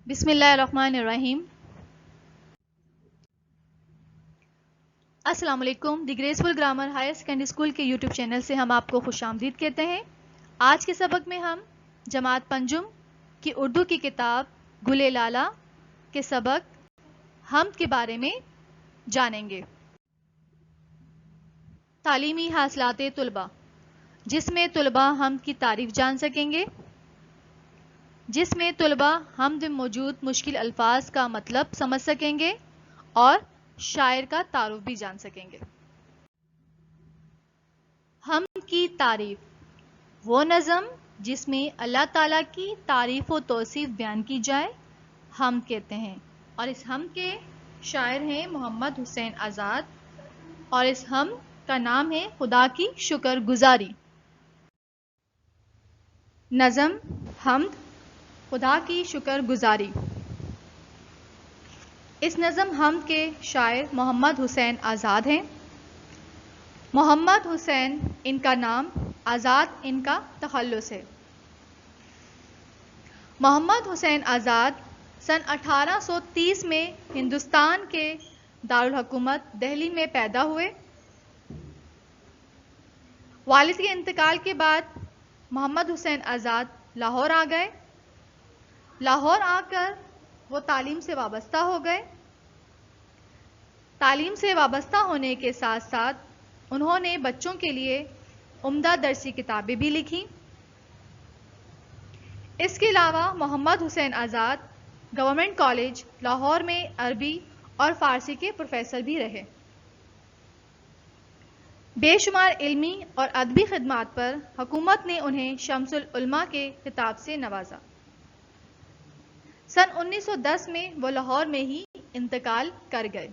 بسم اللہ الرحمن الرحیم۔ السلام علیکم۔ The Graceful Grammar Higher Secondary School کے یوٹیوب چینل سے ہم آپ کو خوش آمدید کہتے ہیں۔ آج کے سبق میں ہم جماعت پنجم کی اردو کی کتاب گلِ لالا کے سبق حمد کے بارے میں جانیں گے۔ تعلیمی حاصلات طلباء، جس میں طلباء حمد کی تعریف جان سکیں گے، جس میں طلباء حمد میں موجود مشکل الفاظ کا مطلب سمجھ سکیں گے اور شاعر کا تعارف بھی جان سکیں گے۔ حمد کی تعریف وہ نظم جس میں اللہ تعالیٰ کی تعریف و توصیف بیان کی جائے حمد کہتے ہیں، اور اس حمد کے شاعر ہیں محمد حسین آزاد، اور اس حمد کا نام ہے خدا کی شکر گزاری۔ نظم حمد خدا کی شکر گزاری۔ اس نظم حمد کے شاعر محمد حسین آزاد ہیں۔ محمد حسین ان کا نام، آزاد ان کا تخلص ہے۔ محمد حسین آزاد سن 1830 میں ہندوستان کے دارالحکومت دہلی میں پیدا ہوئے۔ والد کے انتقال کے بعد محمد حسین آزاد لاہور آ گئے۔ لاہور آ کر وہ تعلیم سے وابستہ ہو گئے۔ تعلیم سے وابستہ ہونے کے ساتھ ساتھ انہوں نے بچوں کے لیے عمدہ درسی کتابیں بھی لکھیں۔ اس کے علاوہ محمد حسین آزاد گورنمنٹ کالج لاہور میں عربی اور فارسی کے پروفیسر بھی رہے۔ بے شمار علمی اور ادبی خدمات پر حکومت نے انہیں شمس العلماء کے خطاب سے نوازا۔ سن 1910 میں وہ لاہور میں ہی انتقال کر گئے۔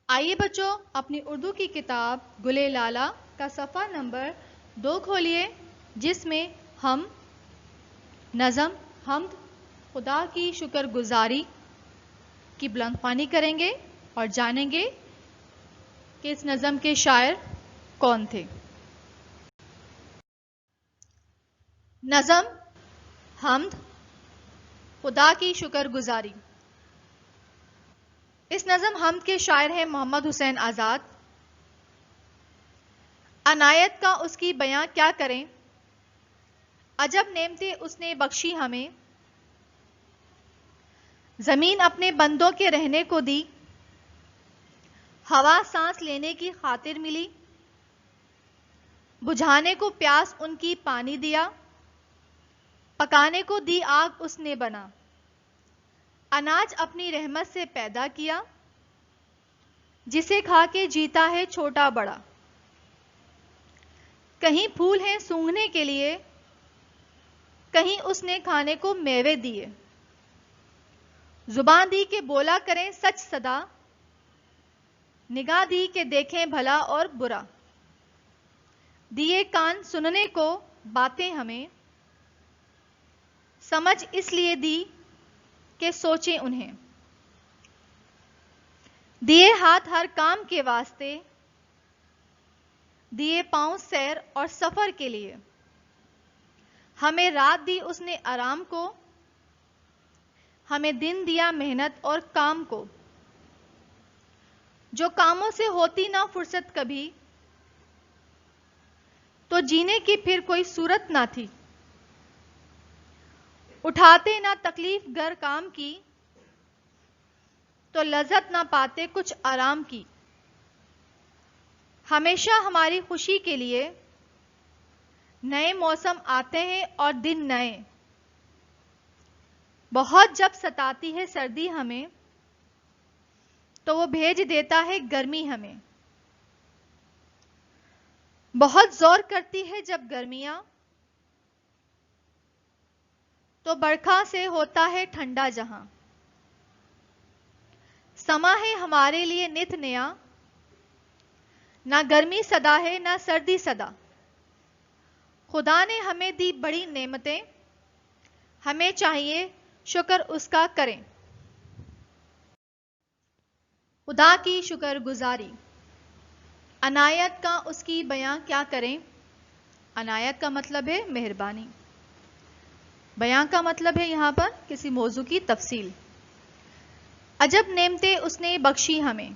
آئیے بچوں، اپنی اردو کی کتاب گلِ لالا کا صفحہ نمبر 2 کھولیے، جس میں ہم نظم حمد خدا کی شکر گزاری کی بلند خوانی کریں گے اور جانیں گے کہ اس نظم کے شاعر کون تھے۔ نظم حمد خدا کی شکر گزاری۔ اس نظم حمد کے شاعر ہیں محمد حسین آزاد۔ عنایت کا اس کی بیاں کیا کریں، عجب نعمتیں اس نے بخشی ہمیں، زمین اپنے بندوں کے رہنے کو دی، ہوا سانس لینے کی خاطر ملی، بجھانے کو پیاس ان کی پانی دیا، پکانے کو دی آگ اس نے بنا، اناج اپنی رحمت سے پیدا کیا، جسے کھا کے جیتا ہے چھوٹا بڑا، کہیں پھول ہیں سونگھنے کے لیے، کہیں اس نے کھانے کو میوے دیے، زبان دی کہ بولا کریں سچ صدا، نگاہ دی کہ دیکھیں بھلا اور برا، دیے کان سننے کو باتیں ہمیں، سمجھ اس لیے دی کہ سوچیں انہیں، دیے ہاتھ ہر کام کے واسطے، دیے پاؤں سیر اور سفر کے لیے، ہمیں رات دی اس نے آرام کو، ہمیں دن دیا محنت اور کام کو، جو کاموں سے ہوتی نہ فرصت کبھی، تو جینے کی پھر کوئی صورت نہ تھی، اٹھاتے نہ تکلیف گر کام کی، تو لذت نہ پاتے کچھ آرام کی، ہمیشہ ہماری خوشی کے لیے نئے موسم آتے ہیں اور دن نئے، بہت جب ستاتی ہے سردی ہمیں، تو وہ بھیج دیتا ہے گرمی ہمیں، بہت زور کرتی ہے جب گرمیاں، تو برکھا سے ہوتا ہے ٹھنڈا جہاں، سما ہے ہمارے لیے نت نیا، نہ گرمی صدا ہے نہ سردی صدا، خدا نے ہمیں دی بڑی نعمتیں، ہمیں چاہیے شکر اس کا کریں۔ خدا کی شکر گزاری۔ عنایت کا اس کی بیاں کیا کریں، عنایت کا مطلب ہے مہربانی۔ بیان کا مطلب ہے یہاں پر کسی موضوع کی تفصیل. عجب نعمتیں اس نے بخشی ہمیں.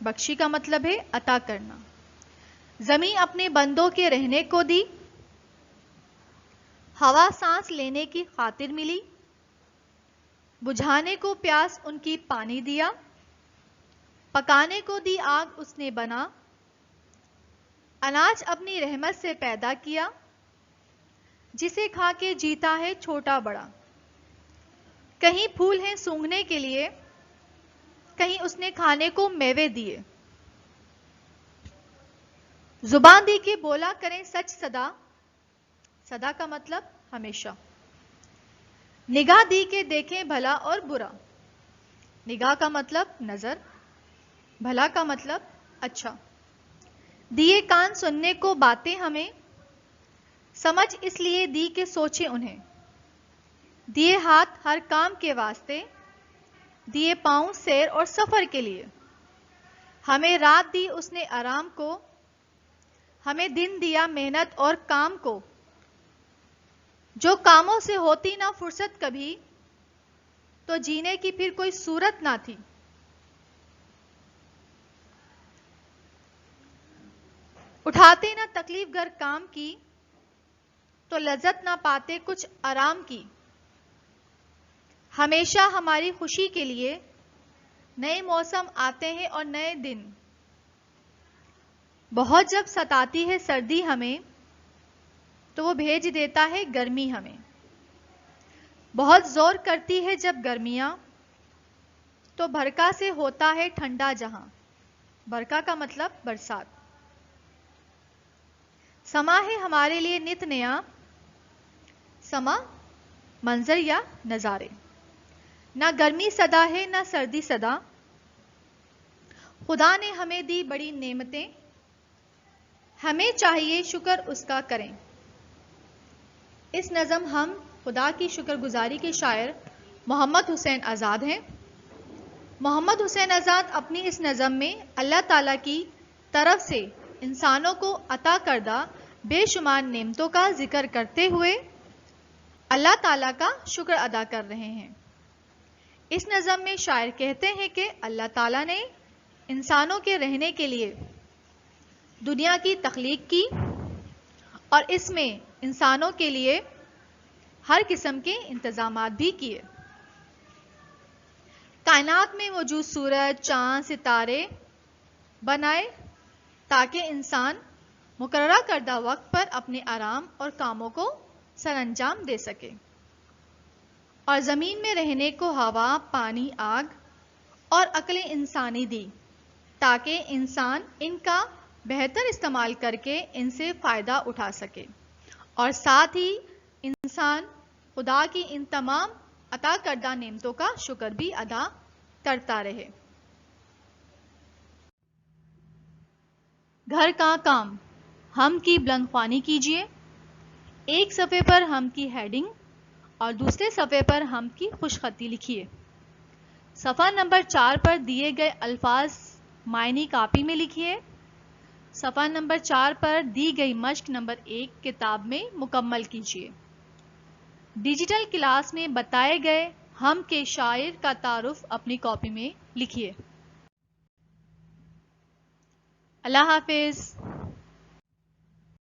بخشی کا مطلب ہے عطا کرنا. زمین اپنے بندوں کے رہنے کو دی. ہوا سانس لینے کی خاطر ملی. بجھانے کو پیاس ان کی پانی دیا. پکانے کو دی آگ اس نے بنا. اناج اپنی رحمت سے پیدا کیا. جسے کھا کے جیتا ہے چھوٹا بڑا. کہیں پھول ہیں سونگھنے کے لیے, کہیں اس نے کھانے کو میوے دیے. زبان دی کہ بولا کریں سچ سدا. سدا کا مطلب ہمیشہ. نگاہ دی کہ دیکھیں بھلا اور برا. نگاہ کا مطلب نظر, بھلا کا مطلب اچھا. دیے کان سننے کو باتیں ہمیں, سمجھ اس لیے دی کہ سوچیں انہیں. دیے ہاتھ ہر کام کے واسطے, دیے پاؤں سیر اور سفر کے لیے. ہمیں رات دی اس نے آرام کو, ہمیں دن دیا محنت اور کام کو. جو کاموں سے ہوتی نہ فرصت کبھی, تو جینے کی پھر کوئی صورت نہ تھی. اٹھاتے نہ تکلیف گر کام کی, تو لذت نہ پاتے کچھ آرام کی. ہمیشہ ہماری خوشی کے لیے نئے موسم آتے ہیں اور نئے دن. بہت جب ستاتی ہے سردی ہمیں, تو وہ بھیج دیتا ہے گرمی ہمیں. بہت زور کرتی ہے جب گرمیاں, تو بھرکا سے ہوتا ہے ٹھنڈا جہاں. بھرکا کا مطلب برسات. سما ہے ہمارے لیے نت نیا. سما منظر یا نظارے. نہ گرمی صدا ہے نہ سردی صدا. خدا نے ہمیں دی بڑی نعمتیں, ہمیں چاہیے شکر اس کا کریں. اس نظم ہم خدا کی شکر گزاری کے شاعر محمد حسین آزاد ہیں. محمد حسین آزاد اپنی اس نظم میں اللہ تعالیٰ کی طرف سے انسانوں کو عطا کردہ بے شمار نعمتوں کا ذکر کرتے ہوئے اللہ تعالیٰ کا شکر ادا کر رہے ہیں. اس نظم میں شاعر کہتے ہیں کہ اللہ تعالیٰ نے انسانوں کے رہنے کے لیے دنیا کی تخلیق کی, اور اس میں انسانوں کے لیے ہر قسم کے انتظامات بھی کیے. کائنات میں موجود سورج, چاند, ستارے بنائے تاکہ انسان مقررہ کردہ وقت پر اپنے آرام اور کاموں کو سر انجام دے سکے. اور زمین میں رہنے کو ہوا, پانی, آگ اور عقل انسانی دی تاکہ انسان ان کا بہتر استعمال کر کے ان سے فائدہ اٹھا سکے, اور ساتھ ہی انسان خدا کی ان تمام عطا کردہ نعمتوں کا شکر بھی ادا کرتا رہے. گھر کا کام ہم کی بلند خوانی کیجیے. ایک صفحے پر ہم کی ہیڈنگ اور دوسرے صفحے پر ہم کی خوش خطی لکھیے. صفحہ نمبر 4 پر دیے گئے الفاظ معنی کاپی میں لکھیے. صفحہ نمبر 4 پر دی گئی مشق نمبر 1 کتاب میں مکمل کیجیے. ڈیجیٹل کلاس میں بتائے گئے ہم کے شاعر کا تعارف اپنی کاپی میں لکھیے. اللہ حافظ.